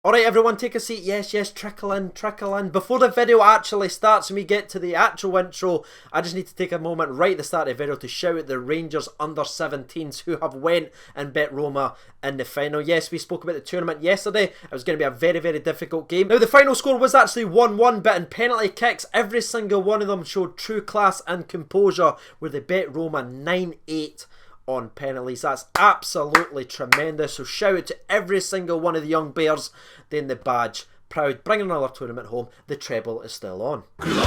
Alright everyone, take a seat. Yes, trickle in, trickle in. Before the video actually starts and we get to the actual intro, I just need to take a moment right at the start of the video to shout out the Rangers under-17s who have went and bet Roma in the final. Yes, we spoke about the tournament yesterday. It was going to be a very, very difficult game. Now the final score was actually 1-1, but in penalty kicks, every single one of them showed true class and composure where they bet Roma 9-8. On penalties. That's absolutely tremendous. So shout out to every single one of the young bears doing the badge proud, bringing another tournament home. The treble is still on. Glorious.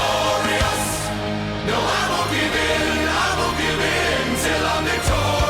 No, I won't give in till I'm victorious.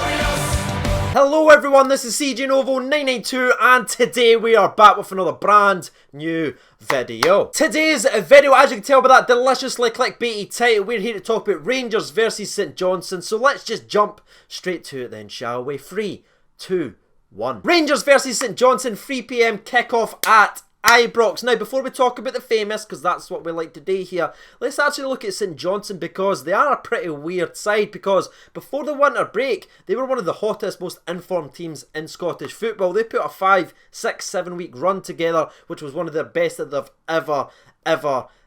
Hello everyone, this is CJ Novo 992 and today we are back with another brand new video. Today's video, as you can tell by that deliciously clickbaity title, we're here to talk about Rangers versus St Johnstone. So let's just jump straight to it then, shall we? 3, 2, 1. Rangers versus St Johnstone, 3 PM kickoff at Ibrox. Now, before we talk about the famous, because that's what we like to do here, let's actually look at St Johnstone because they are a pretty weird side. Because before the winter break, they were one of the hottest, most informed teams in Scottish football. They put a 5, 6, 7 week run together, which was one of their best that they've ever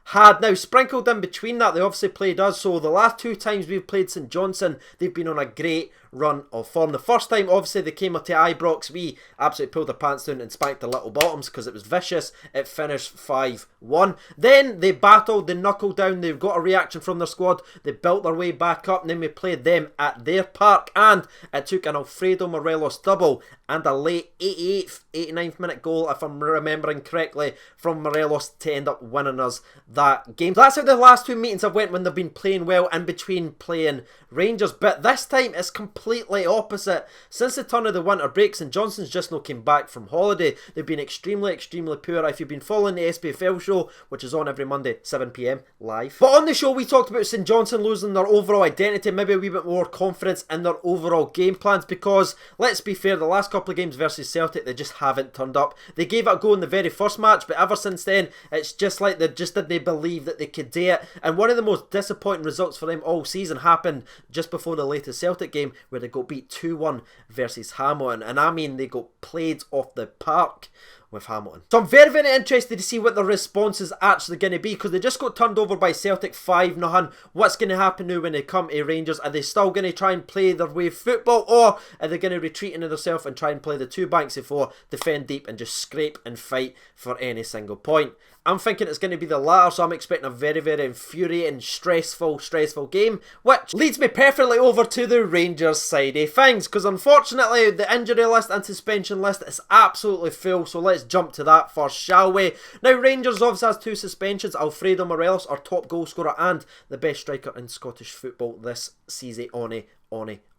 had. Now, sprinkled in between that, they obviously played us. So the last 2 times we've played St Johnstone, they've been on a great run of form. The first time, obviously, they came up to Ibrox, we absolutely pulled their pants down and spanked the little bottoms because it was vicious. It finished 5-1. Then they battled, they knuckled down, they got a reaction from their squad, they built their way back up, and then we played them at their park, and it took an Alfredo Morelos double and a late 88th, 89th minute goal, if I'm remembering correctly, from Morelos to end up winning us that game. So that's how the last 2 meetings have went when they've been playing well in between playing Rangers. But this time it's completely opposite. Since the turn of the winter break, St Johnstone's just not came back from holiday. They've been extremely poor. If you've been following the SPFL show, which is on every Monday 7 PM live, but on the show we talked about St Johnstone losing their overall identity, maybe a wee bit more confidence in their overall game plans, because let's be fair, the last couple of games versus Celtic, they just haven't turned up. They gave it a go in the very first match, but ever since then it's just like they just didn't believe that they could do it. And one of the most disappointing results for them all season happened just before the latest Celtic game, where they got beat 2-1 versus Hamilton, and I mean they got played off the park with Hamilton. So I'm very interested to see what the response is actually going to be, because they just got turned over by Celtic 5-0. What's going to happen now when they come to Rangers? Are they still going to try and play their way of football, or are they going to retreat into themselves and try and play the 2 banks of 4, defend deep and just scrape and fight for any single point? I'm thinking it's going to be the latter, so I'm expecting a very infuriating, stressful game, which leads me perfectly over to the Rangers side of things, because unfortunately the injury list and suspension list is absolutely full, so let's jump to that first, shall we? Now, Rangers obviously has 2 suspensions. Alfredo Morelos, our top goal scorer and the best striker in Scottish football this season, on.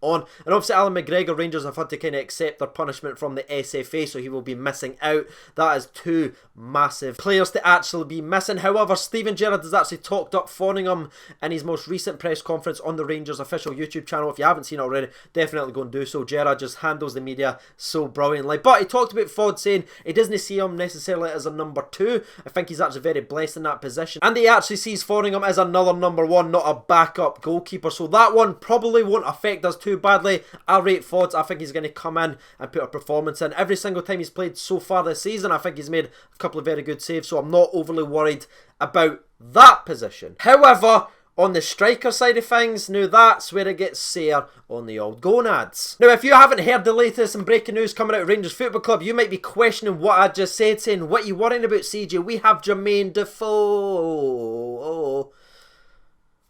And obviously Alan McGregor, Rangers have had to kind of accept their punishment from the SFA, so he will be missing out. That is 2 massive players to actually be missing. However, Steven Gerrard has actually talked up Foningham in his most recent press conference on the Rangers official YouTube channel. If you haven't seen it already, definitely go and do so. Gerrard just handles the media so brilliantly. But he talked about Fod saying he doesn't see him necessarily as a number 2. I think he's actually very blessed in that position, and he actually sees Foningham as another number 1, not a backup goalkeeper. So that one probably won't affect us too badly. I rate Fods. I think he's going to come in and put a performance in. Every single time he's played so far this season, I think he's made a couple of very good saves, so I'm not overly worried about that position. However, on the striker side of things, now that's where it gets sore on the old gonads. Now, if you haven't heard the latest and breaking news coming out of Rangers Football Club, you might be questioning what I just said, saying, what are you worrying about, CJ? We have Jermaine Defoe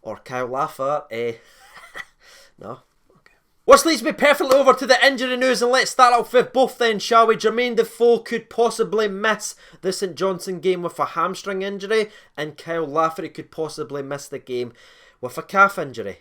or Kyle Lafferty. No. Which leads me perfectly over to the injury news, and let's start off with both then, shall we? Jermaine Defoe could possibly miss the St Johnstone game with a hamstring injury, and Kyle Lafferty could possibly miss the game with a calf injury.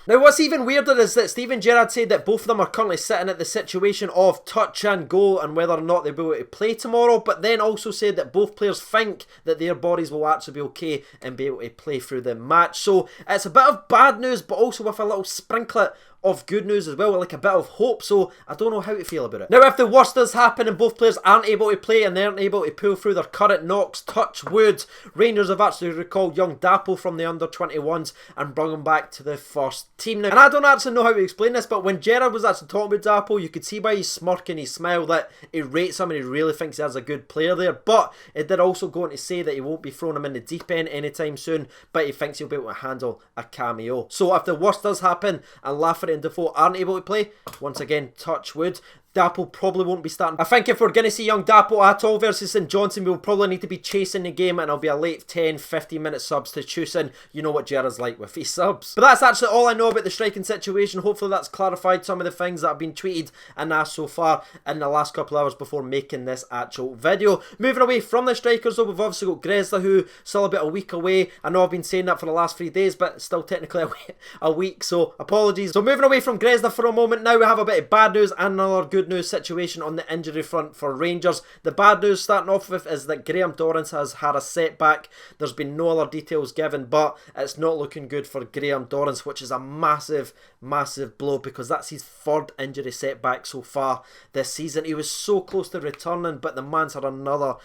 Now, what's even weirder is that Steven Gerrard said that both of them are currently sitting at the situation of touch and go and whether or not they'll be able to play tomorrow, but then also said that both players think that their bodies will actually be okay and be able to play through the match. So it's a bit of bad news, but also with a little sprinklet of good news as well, like a bit of hope, so I don't know how to feel about it. Now, if the worst does happen and both players aren't able to play and they aren't able to pull through their current knocks, touch wood, Rangers have actually recalled young Defoe from the under-21s and brought him back to the first team now. And I don't actually know how to explain this, but when Gerrard was actually talking about Defoe, you could see by his smirk and his smile that he rates him and he really thinks he has a good player there. But it did also go on to say that he won't be throwing him in the deep end anytime soon, but he thinks he'll be able to handle a cameo. So if the worst does happen and Lafferty and Defoe aren't able to play, once again, touch wood, Defoe probably won't be starting. I think if we're going to see young Defoe at all versus St Johnstone, we'll probably need to be chasing the game, and it'll be a late 10-15 minute substitution. You know what Gerrard's like with his subs. But that's actually all I know about the striking situation. Hopefully that's clarified some of the things that have been tweeted and asked so far in the last couple of hours before making this actual video. Moving away from the strikers though, we've obviously got Grezda, who still about a week away. I know I've been saying that for the last 3 days, but still technically a week, so apologies. So moving away from Grezda for a moment now, we have a bit of bad news and another good news situation on the injury front for Rangers. The bad news starting off with is that Graham Dorrans has had a setback. There's been no other details given, but it's not looking good for Graham Dorrans, which is a massive blow because that's his 3rd injury setback so far this season. He was so close to returning, but the man's had another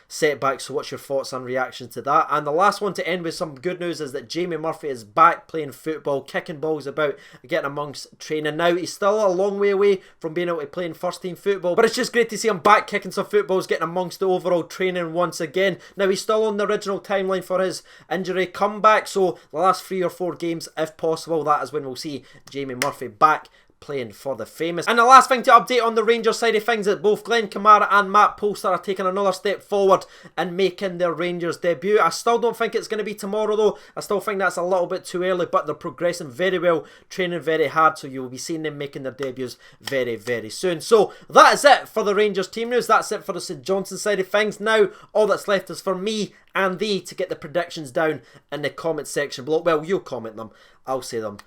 setback. So what's your thoughts and reactions to that? And the last one to end with some good news is that Jamie Murphy is back playing football, kicking balls about, getting amongst training. Now he's still a long way away from being able to play in first team football, but it's just great to see him back kicking some footballs, getting amongst the overall training once again. Now he's still on the original timeline for his injury comeback, so the last 3 or 4 games if possible, that is when we'll see Jamie Murphy back playing for the famous. And the last thing to update on the Rangers side of things is both Glenn Kamara and Matt Polster are taking another step forward and making their Rangers debut. I still don't think it's going to be tomorrow though. I still think that's a little bit too early, but they're progressing very well, training very hard, so you will be seeing them making their debuts very soon. So that is it for the Rangers team news. That's it for the St Johnstone side of things. Now all that's left is for me and thee to get the predictions down in the comment section below. Well, you'll comment them, I'll say them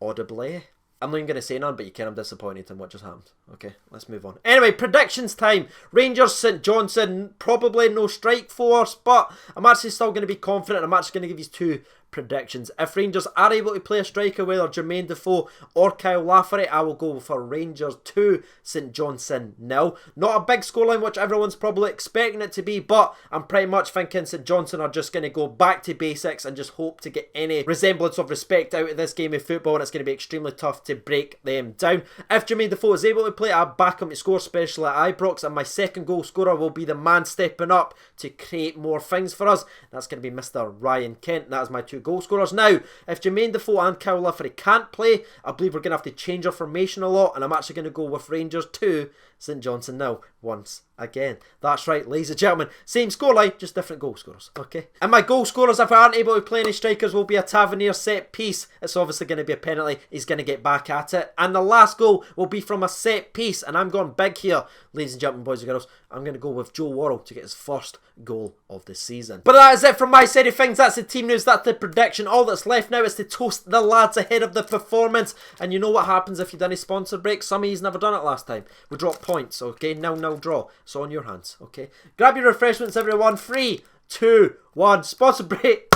audibly. I'm not even going to say none, but you can. I'm disappointed in what just happened. Okay, let's move on. Anyway, predictions time. Rangers, St Johnstone, probably no strike force, but I'm actually still going to be confident. I'm actually going to give you 2 predictions. If Rangers are able to play a striker, whether Jermaine Defoe or Kyle Lafferty, I will go for Rangers 2, St Johnstone 0. Not a big scoreline, which everyone's probably expecting it to be, but I'm pretty much thinking St Johnstone are just going to go back to basics and just hope to get any resemblance of respect out of this game of football, and it's going to be extremely tough to break them down. If Jermaine Defoe is able to play, I'll back him to score, especially at Ibrox, and my second goal scorer will be the man stepping up to create more things for us. That's going to be Mr. Ryan Kent. That is my 2 goal scorers. Now, if Jermaine Defoe and Kyle Lafferty can't play, I believe we're going to have to change our formation a lot, and I'm actually going to go with Rangers 2, St Johnstone now, once again. That's right, ladies and gentlemen, same scoreline, just different goal scorers, okay? And my goal scorers, if I aren't able to play any strikers, will be a Tavernier set piece. It's obviously going to be a penalty. He's going to get back at it. And the last goal will be from a set piece, and I'm going big here, ladies and gentlemen, boys and girls. I'm going to go with Joe Worrell to get his first goal of the season. But that is it from my side of things. That's the team news, that's the prediction. All that's left now is to toast the lads ahead of the performance. And you know what happens if you've done a sponsor break? Some of you's never done it last time. We drop points, okay? 0-0 draw. So on your hands, okay? Grab your refreshments, everyone. 3, 2, 1. Sponsor break.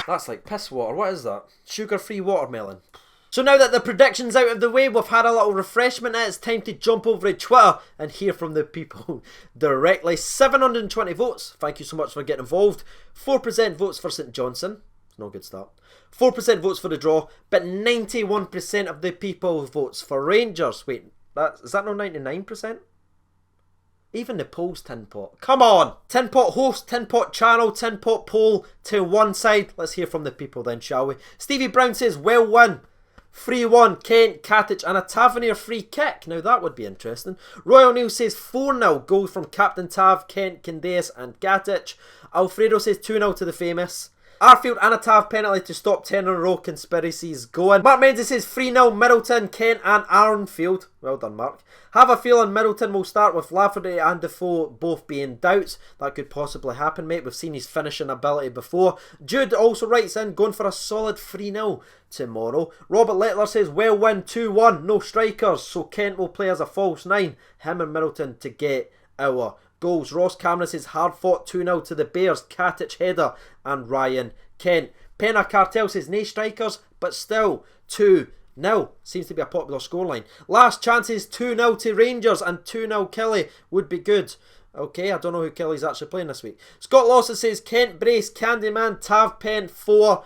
That's like piss water. What is that? Sugar-free watermelon. So now that the prediction's out of the way, we've had a little refreshment. It's time to jump over to Twitter and hear from the people directly. 720 votes. Thank you so much for getting involved. 4% votes for St Johnstone. It's no good start. 4% votes for the draw, but 91% of the people votes for Rangers. Wait, is that not 99%? Even the polls tin pot. Come on! Tin pot host, tin pot channel, tin pot poll to one side. Let's hear from the people then, shall we? Stevie Brown says, well win. 3-1, Kent, Katic and a Tavernier free kick. Now that would be interesting. Royal Neil says 4-0, goals from Captain Tav, Kent, Candace and Katic. Alfredo says 2-0 to the famous. Arfield and a Tav penalty to stop 10 in a row conspiracies going. Mark Mendes says 3-0 Middleton, Kent and Arnfield. Well done, Mark. Have a feeling Middleton will start with Lafferty and Defoe both being doubts. That could possibly happen, mate. We've seen his finishing ability before. Jude also writes in, going for a solid 3-0 tomorrow. Robert Lettler says, well win 2-1, no strikers, so Kent will play as a false 9. Him and Middleton to get our goals. Ross Cameron says hard fought 2-0 to the Bears. Katic header and Ryan Kent. Penna Cartel says nay strikers, but still 2-0. Seems to be a popular scoreline. Last chances 2-0 to Rangers and 2-0 Kelly would be good. Okay, I don't know who Kelly's actually playing this week. Scott Lawson says Kent brace, Candyman, Tav Penn 4-0.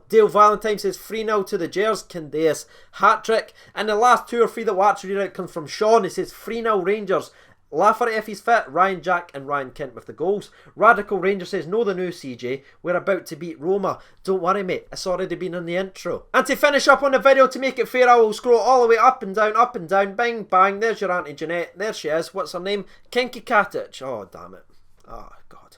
Dale Valentine says 3-0 to the Gers. Candace hat-trick. And the last 2 or 3 that we'll actually read out comes from Sean. He says 3-0 Rangers. Lafferty if he's fit, Ryan Jack and Ryan Kent with the goals. Radical Ranger says, no the new CJ, we're about to beat Roma. Don't worry mate, it's already been in the intro. And to finish up on the video, to make it fair, I will scroll all the way up and down, bing bang, there's your Auntie Jeanette, there she is, what's her name? Kinky Katic, oh damn it, oh god.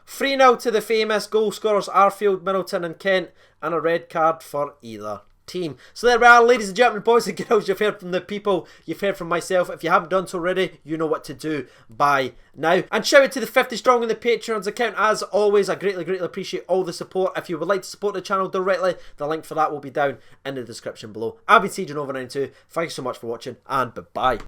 3-0 to the famous goal scorers Arfield, Middleton and Kent, and a red card for either team. So there we are, ladies and gentlemen, boys and girls. You've heard from the people, you've heard from myself. If you haven't done so already, you know what to do by now. And shout out to the 50 strong on the Patreon's account. As always, I greatly appreciate all the support. If you would like to support the channel directly, the link for that will be down in the description below. I've been CJ Nova92. Thanks so much for watching, and bye bye.